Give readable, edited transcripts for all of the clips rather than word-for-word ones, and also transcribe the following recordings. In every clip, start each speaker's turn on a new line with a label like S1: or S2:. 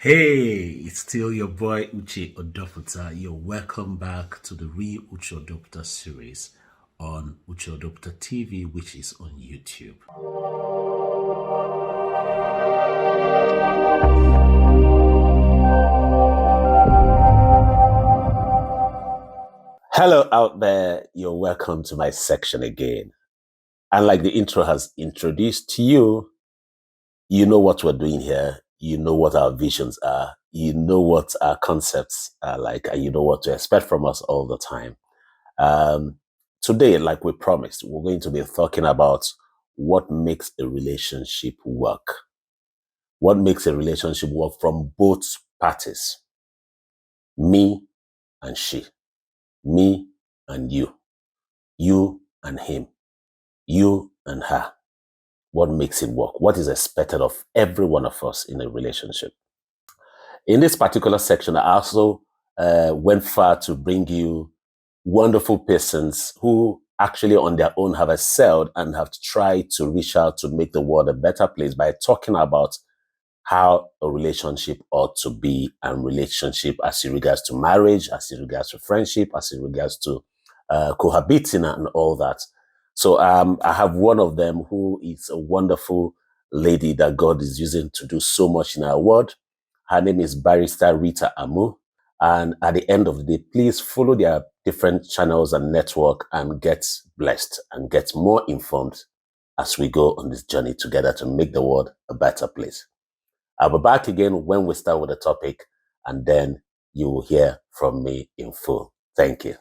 S1: Hey, it's still your boy Uche Odoputa. You're welcome back to the Real Uche Odoputa series on Uche Odoputa TV, which is on YouTube. Hello out there. You're welcome to my section again. And like the intro has introduced to you, you know what we're doing here. You know what our visions are. You know what our concepts are like, and you know what to expect from us all the time. Today, like we promised, we're going to be talking about what makes a relationship work. What makes a relationship work from both parties. Me and she. Me and you. You and him. You and her. What makes it work? What is expected of every one of us in a relationship? In this particular section, I also went far to bring you wonderful persons who actually on their own have excelled and have tried to reach out to make the world a better place by talking about how a relationship ought to be, and relationship as it regards to marriage, as it regards to friendship, as it regards to cohabiting and all that. So I have one of them who is a wonderful lady that God is using to do so much in our world. Her name is Barrister Rita Amu. And at the end of the day, please follow their different channels and network and get blessed and get more informed as we go on this journey together to make the world a better place. I'll be back again when we start with the topic, and then you will hear from me in full. Thank you.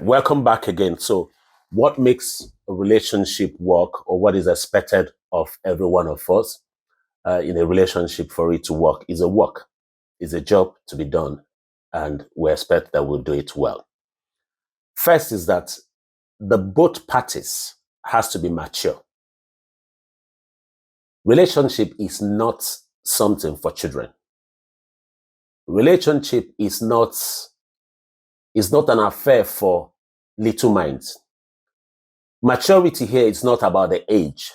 S1: Welcome back again. So, what makes a relationship work, or what is expected of every one of us in a relationship for it to work, is a work, is a job to be done, and we expect that we'll do it well. First is that the both parties has to be mature. Relationship is not something for children. Relationship is not an affair for little minds. Maturity here is not about the age.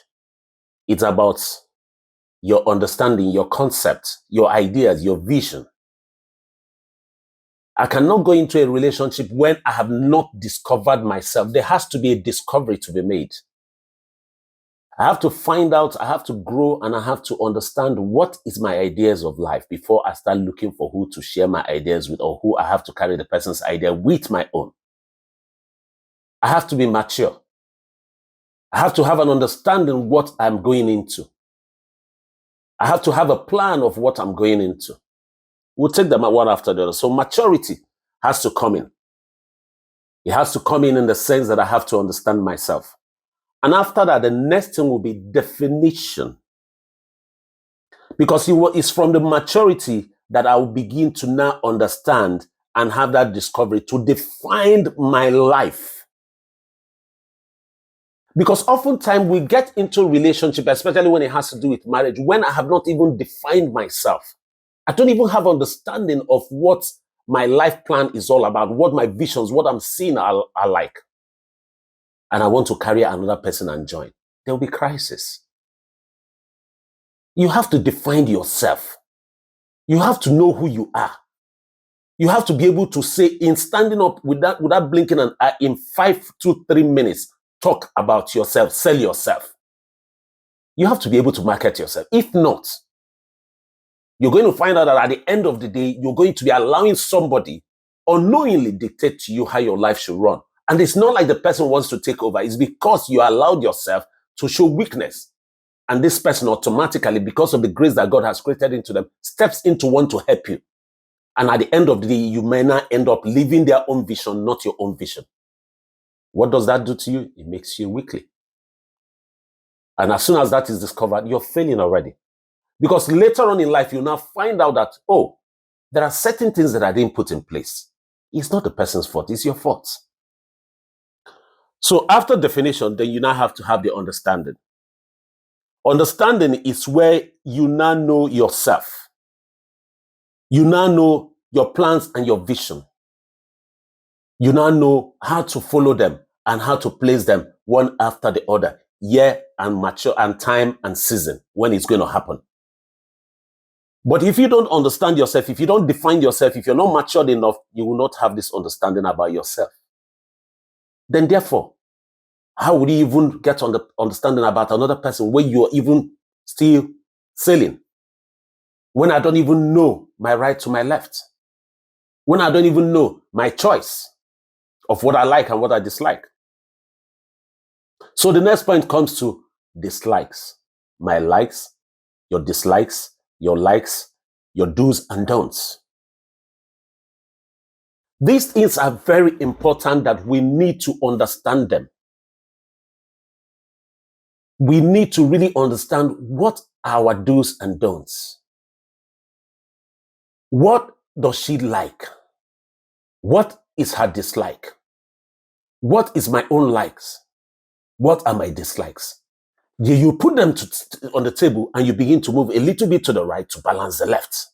S1: It's about your understanding, your concept, your ideas, your vision. I cannot go into a relationship when I have not discovered myself. There has to be a discovery to be made. I have to find out, I have to grow, and I have to understand what is my ideas of life before I start looking for who to share my ideas with, or who I have to carry the person's idea with my own. I have to be mature. I have to have an understanding what I'm going into. I have to have a plan of what I'm going into. We'll take them one after the other. So maturity has to come in. It has to come in the sense that I have to understand myself. And after that, the next thing will be definition. Because it's from the maturity that I will begin to now understand and have that discovery to define my life. Because oftentimes we get into a relationship, especially when it has to do with marriage, when I have not even defined myself. I don't even have understanding of what my life plan is all about, what my visions, what I'm seeing are like. And I want to carry another person and join. There will be crisis. You have to define yourself. You have to know who you are. You have to be able to say, in standing up without blinking an eye, in 5 to 3 minutes, talk about yourself, sell yourself. You have to be able to market yourself. If not, you're going to find out that at the end of the day, you're going to be allowing somebody unknowingly dictate to you how your life should run. And it's not like the person wants to take over. It's because you allowed yourself to show weakness. And this person automatically, because of the grace that God has created into them, steps in to want to help you. And at the end of the day, you may not end up living their own vision, not your own vision. What does that do to you? It makes you weakly. And as soon as that is discovered, you're failing already. Because later on in life, you now find out that, oh, there are certain things that I didn't put in place. It's not the person's fault, it's your fault. So after definition, then you now have to have the understanding. Understanding is where you now know yourself. You now know your plans and your vision. You now know how to follow them and how to place them one after the other, year and mature and time and season when it's going to happen. But if you don't understand yourself, if you don't define yourself, if you're not matured enough, you will not have this understanding about yourself. Then therefore, how would you even get on the understanding about another person when you're even still sailing? When I don't even know my right to my left? When I don't even know my choice of what I like and what I dislike? So the next point comes to dislikes. My likes, your dislikes, your likes, your do's and don'ts. These things are very important that we need to understand them. We need to really understand what are our do's and don'ts. What does she like? What is her dislike? What is my own likes? What are my dislikes? You put them on the table and you begin to move a little bit to the right to balance the left.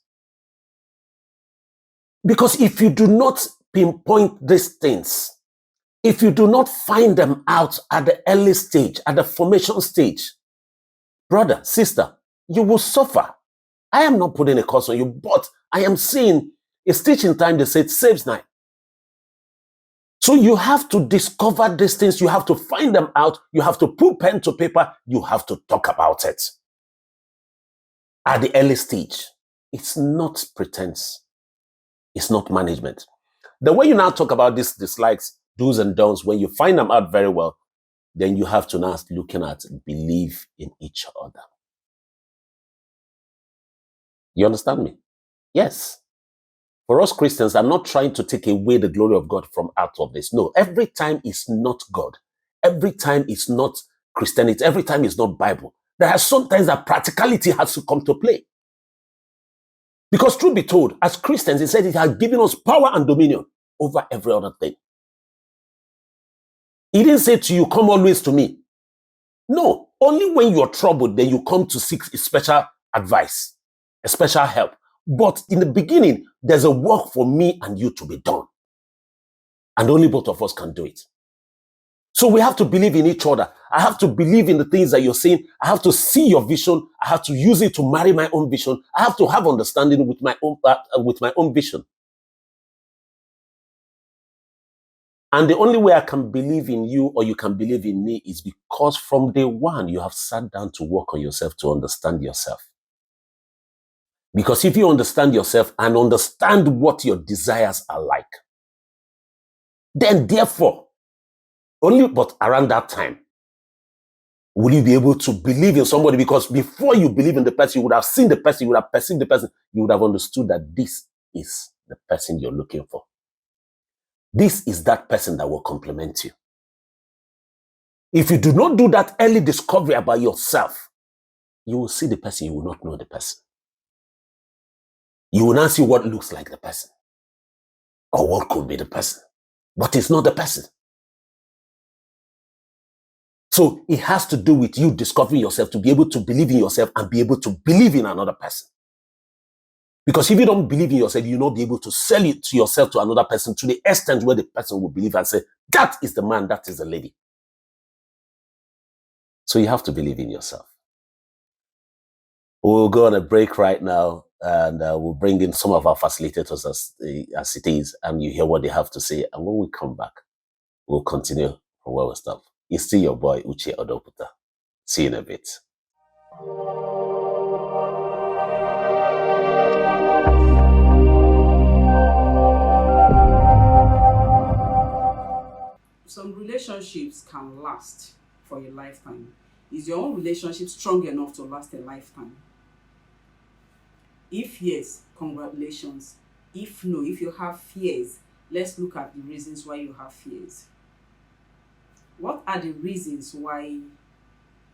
S1: Because if you do not pinpoint these things, if you do not find them out at the early stage, at the formation stage, brother, sister, you will suffer. I am not putting a curse on you, but I am saying a stitch in time, they say it saves nine. So you have to discover these things. You have to find them out. You have to put pen to paper. You have to talk about it at the early stage. It's not pretense. It's not management. The way you now talk about these dislikes, do's and don'ts, when you find them out very well, then you have to now start looking at believe in each other. You understand me? Yes. For us Christians, I'm not trying to take away the glory of God from out of this. No, every time is not God. Every time is not Christianity. Every time is not Bible. There are sometimes that practicality has to come to play. Because truth be told, as Christians, he said it has given us power and dominion over every other thing. He didn't say to you, come always to me. No, only when you're troubled, then you come to seek a special advice, a special help. But in the beginning, there's a work for me and you to be done. And only both of us can do it. So we have to believe in each other. I have to believe in the things that you're saying. I have to see your vision. I have to use it to marry my own vision. I have to have understanding with my own vision. And the only way I can believe in you or you can believe in me is because from day one, you have sat down to work on yourself to understand yourself. Because if you understand yourself and understand what your desires are like, then therefore, only but around that time, will you be able to believe in somebody? Because before you believe in the person, you would have seen the person, you would have perceived the person, you would have understood that this is the person you're looking for. This is that person that will complement you. If you do not do that early discovery about yourself, you will see the person, you will not know the person. You will not see what looks like the person or what could be the person, but it's not the person. So it has to do with you discovering yourself to be able to believe in yourself and be able to believe in another person. Because if you don't believe in yourself, you'll not be able to sell it to yourself to another person to the extent where the person will believe and say, that is the man, that is the lady. So you have to believe in yourself. We'll go on a break right now and we'll bring in some of our facilitators as it is, and you hear what they have to say. And when we come back, we'll continue from where we stop. It's still your boy, Uche Odoputa. See you in a bit.
S2: Some relationships can last for a lifetime. Is your own relationship strong enough to last a lifetime? If yes, congratulations. If no, if you have fears, let's look at the reasons why you have fears. What are the reasons why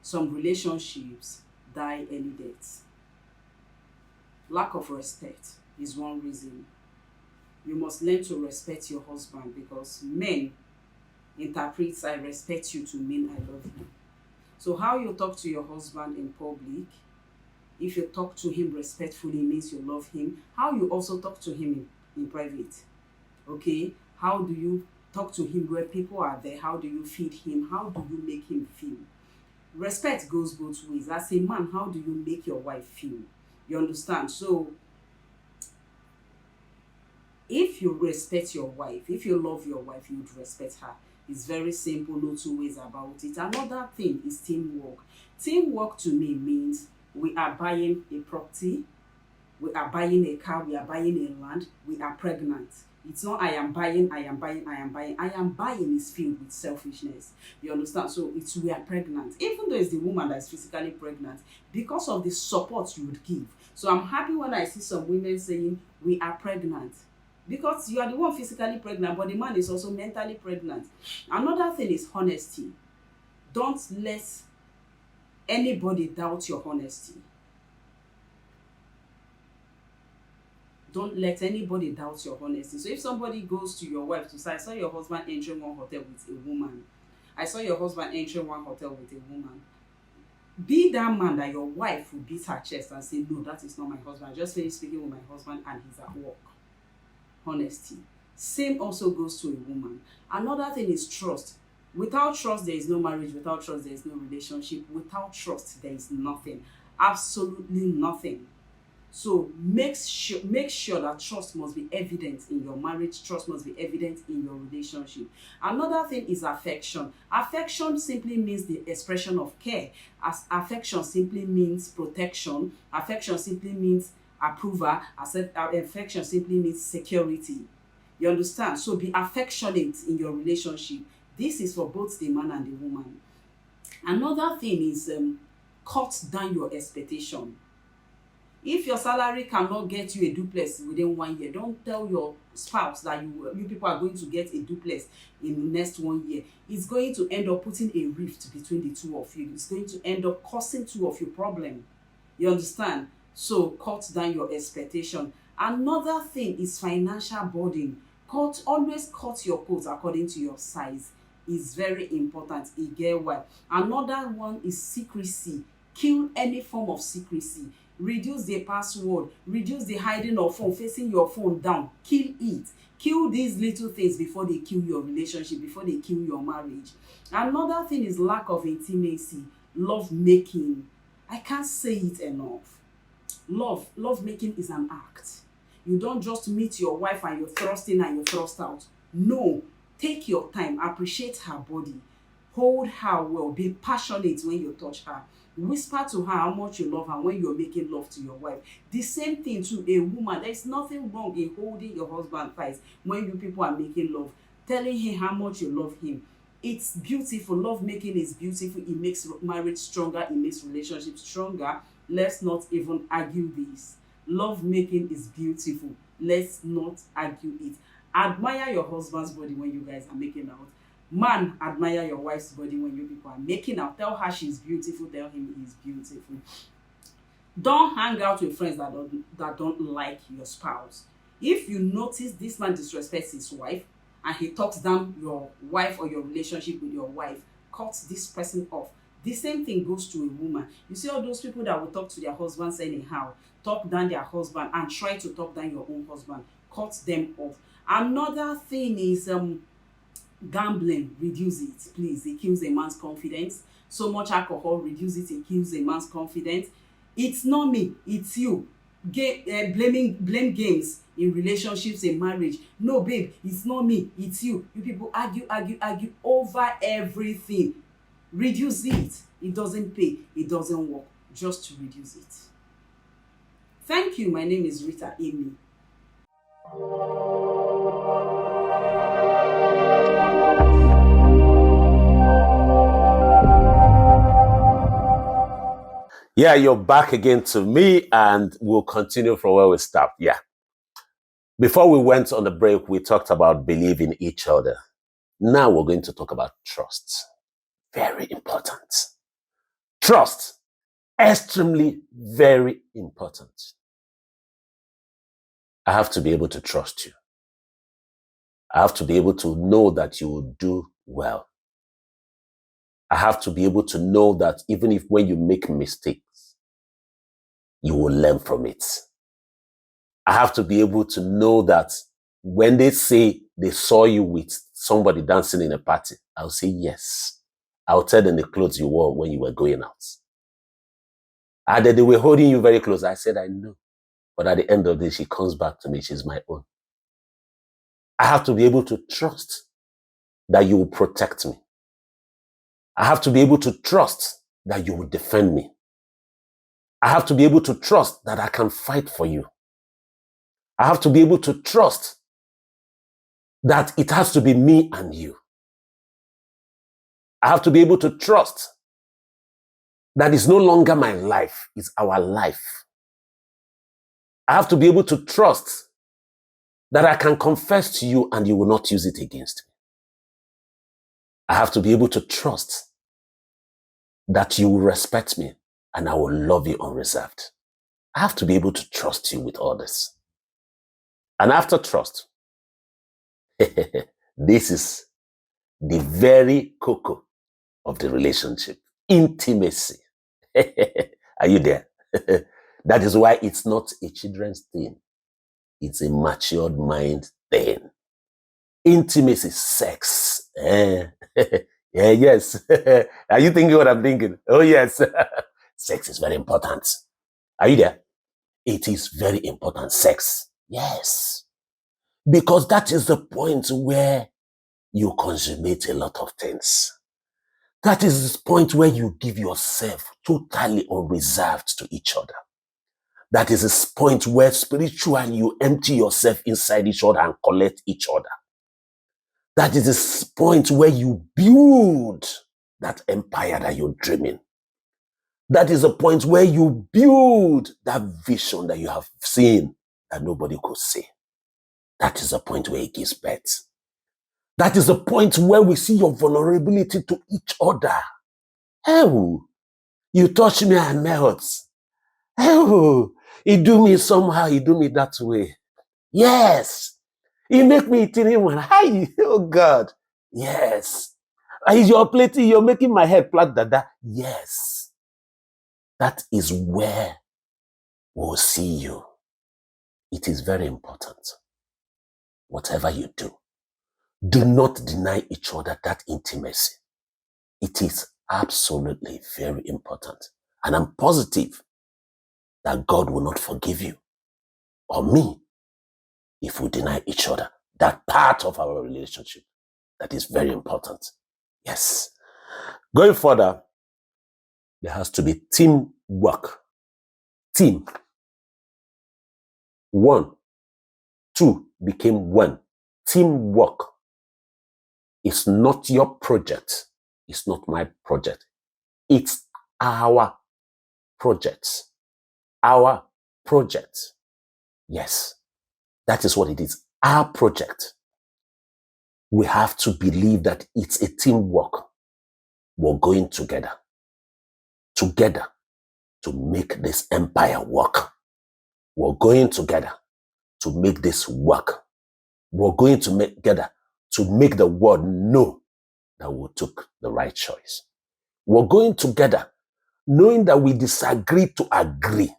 S2: some relationships die early deaths? Lack of respect is one reason. You must learn to respect your husband, because men interpret I respect you to mean I love you. So how you talk to your husband in public, if you talk to him respectfully, means you love him. How you also talk to him in private. Okay? How do you talk to him where people are there. How do you feed him? How do you make him feel? Respect goes both ways. As a man, how do you make your wife feel? You understand? So if you respect your wife, if you love your wife, you would respect her. It's very simple, no two ways about it. Another thing is teamwork. Teamwork to me means we are buying a property, we are buying a car, we are buying a land, we are pregnant. It's not I am buying, I am buying, I am buying. I am buying is filled with selfishness. You understand? So it's we are pregnant. Even though it's the woman that is physically pregnant, because of the support you would give. So I'm happy when I see some women saying we are pregnant. Because you are the one physically pregnant, but the man is also mentally pregnant. Another thing is honesty. Don't let anybody doubt your honesty. Don't let anybody doubt your honesty. So if somebody goes to your wife to say, I saw your husband entering one hotel with a woman. I saw your husband entering one hotel with a woman. Be that man that your wife will beat her chest and say, no, that is not my husband. I just finished speaking with my husband and he's at work. Honesty. Same also goes to a woman. Another thing is trust. Without trust, there is no marriage. Without trust, there is no relationship. Without trust, there is nothing. Absolutely nothing. So make sure that trust must be evident in your marriage. Trust must be evident in your relationship. Another thing is affection. Affection simply means the expression of care. As affection simply means protection. Affection simply means approval. Affection simply means security. You understand? So be affectionate in your relationship. This is for both the man and the woman. Another thing is cut down your expectation. If your salary cannot get you a duplex within 1 year, don't tell your spouse that you people are going to get a duplex in the next 1 year. It's going to end up putting a rift between the two of you. It's going to end up causing two of you problem. You understand? So cut down your expectation. Another thing is financial burden. Always cut your coat according to your size. Is very important. You get why? Another one is secrecy. Kill any form of secrecy. Reduce the password. Reduce the hiding of phone, facing your phone down. Kill it. Kill these little things before they kill your relationship, before they kill your marriage. Another thing is lack of intimacy. Love making. I can't say it enough. Love making is an act. You don't just meet your wife and you thrust in and you thrust out. No. Take your time. Appreciate her body. Hold her well. Be passionate when you touch her. Whisper to her how much you love her when you're making love to your wife. The same thing to a woman. There's nothing wrong in holding your husband tight when you people are making love. Telling him how much you love him. It's beautiful. Love making is beautiful. It makes marriage stronger. It makes relationships stronger. Let's not even argue this. Love making is beautiful. Let's not argue it. Admire your husband's body when you guys are making out. Man, admire your wife's body when you people are making out. Tell her she's beautiful. Tell him he's beautiful. Don't hang out with friends that don't like your spouse. If you notice this man disrespects his wife and he talks down your wife or your relationship with your wife, cut this person off. The same thing goes to a woman. You see all those people that will talk to their husbands anyhow, talk down their husband and try to talk down your own husband. Cut them off. Another thing is gambling. Reduce it, please. It kills a man's confidence. So much alcohol, reduce it. It kills a man's confidence. It's not me, it's you. Blame games in relationships, in marriage. No, babe, it's not me, it's you. You people argue over everything. Reduce it. It doesn't pay. It doesn't work. Just to reduce it. Thank you. My name is Rita Amy.
S1: Yeah, you're back again to me, and we'll continue from where we stopped. Yeah. Before we went on the break, we talked about believing each other. Now we're going to talk about trust. Very important. Trust. Extremely, very important. I have to be able to trust you. I have to be able to know that you will do well. I have to be able to know that even if when you make mistakes, you will learn from it. I have to be able to know that when they say they saw you with somebody dancing in a party, I'll say yes. I'll tell them the clothes you wore when you were going out. And then they were holding you very close. I said, I know. But at the end of the day, she comes back to me. She's my own. I have to be able to trust that you will protect me. I have to be able to trust that you will defend me. I have to be able to trust that I can fight for you. I have to be able to trust that it has to be me and you. I have to be able to trust that it's no longer my life, it's our life. I have to be able to trust that I can confess to you and you will not use it against me. I have to be able to trust that you will respect me and I will love you unreserved. I have to be able to trust you with all this. And after trust, this is the very cocoa of the relationship. Intimacy. Are you there? That is why it's not a children's thing. It's a matured mind thing. Intimacy, sex. Yeah, yes. Are you thinking what I'm thinking? Oh, yes. Sex is very important. Are you there? It is very important. Sex. Yes. Because that is the point where you consummate a lot of things. That is the point where you give yourself totally unreserved to each other. That is the point where spiritually you empty yourself inside each other and collect each other. That is the point where you build that empire that you're dreaming. That is the point where you build that vision that you have seen that nobody could see. That is the point where it gives birth. That is the point where we see your vulnerability to each other. Oh, you touch me and melt. Oh, he do me somehow, he do me that way. Yes. He make me eating one. Hi, oh God. Yes. Is your plating, you're making my head flat, dada. Yes. That is where we'll see you. It is very important. Whatever you do not deny each other that intimacy. It is absolutely very important. And I'm positive that God will not forgive you or me if we deny each other that part of our relationship that is very important. Yes. Going further, there has to be teamwork. Team. 1, 2 became 1. Teamwork. It's not your project. It's not my project. It's our project. Our project. Yes. That is what it is. Our project. We have to believe that it's a teamwork. We're going together. Together to make this empire work. We're going together to make this work. We're going to make together to make the world know that we took the right choice. We're going together knowing that we disagree to agree.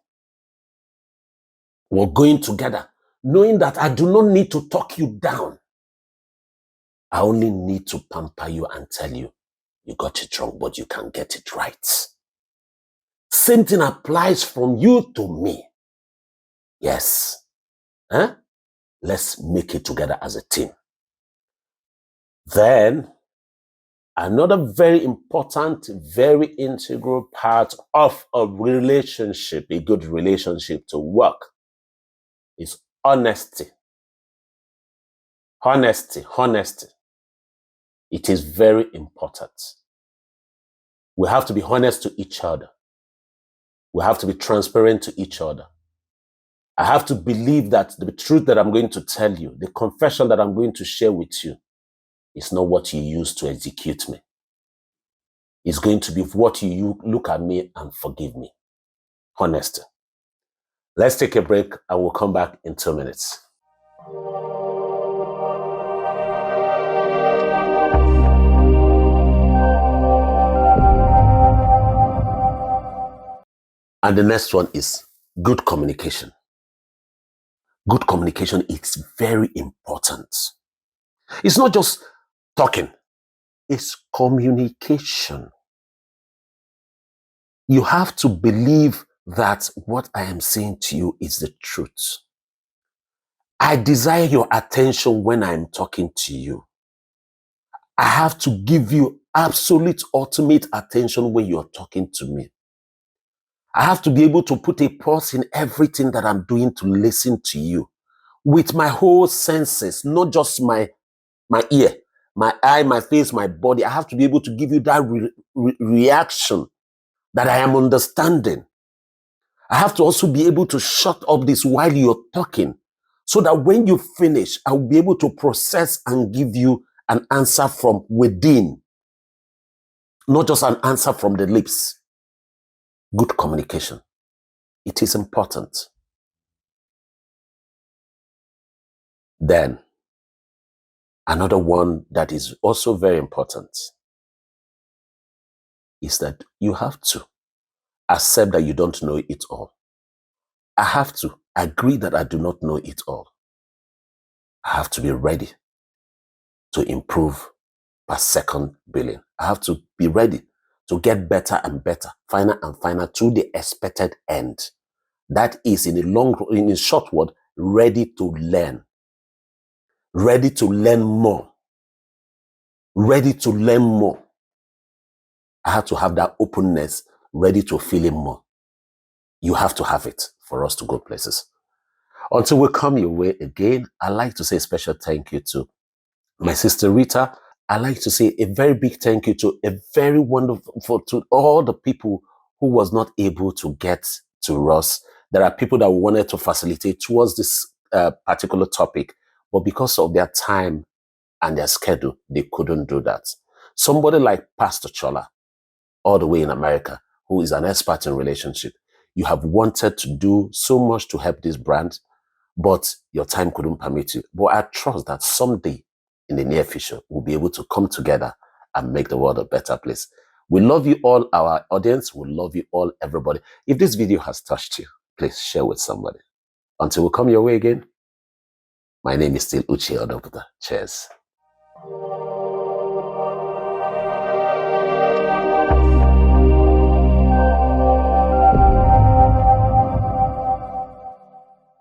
S1: We're going together knowing that I do not need to talk you down. I only need to pamper you and tell you, you got it wrong, but you can get it right. Same thing applies from you to me. Yes. Huh? Let's make it together as a team. Then, another very important, very integral part of a relationship, a good relationship to work, is honesty. Honesty. It is very important. We have to be honest to each other. We have to be transparent to each other. I have to believe that the truth that I'm going to tell you, the confession that I'm going to share with you, is not what you use to execute me. It's going to be what you look at me and forgive me. Honesty. Let's take a break and we'll come back in 2 minutes. And the next one is good communication. Good communication is very important. It's not just talking, it's communication. You have to believe that what I am saying to you is the truth. I desire your attention when I'm talking to you. I have to give you absolute ultimate attention when you're talking to me. I have to be able to put a pause in everything that I'm doing to listen to you with my whole senses, not just my ear, my eye, my face, my body. I have to be able to give you that reaction that I am understanding. I have to also be able to shut up this while you're talking so that when you finish, I'll be able to process and give you an answer from within, not just an answer from the lips. Good communication. It is important. Then, another one that is also very important is that you have to accept that you don't know it all. I have to agree that I do not know it all. I have to be ready to improve per second billing. I have to be ready to get better and better, finer and finer to the expected end. That is, in a short word, ready to learn. Ready to learn more. Ready to learn more. I have to have that openness, ready to feel it more. You have to have it for us to go places. Until we come your way again, I'd like to say a special thank you to my sister Rita. I'd like to say a very big thank you to a very wonderful, to all the people who was not able to get to us. There are people that wanted to facilitate towards this particular topic, but because of their time and their schedule, they couldn't do that. Somebody like Pastor Chola, all the way in America, who is an expert in relationship, you have wanted to do so much to help this brand, but your time couldn't permit you. But I trust that someday in the near future, we'll be able to come together and make the world a better place. We love you all, our audience. We love you all, everybody. If this video has touched you, please share with somebody. Until we come your way again, my name is still Uche Odoputa. Cheers.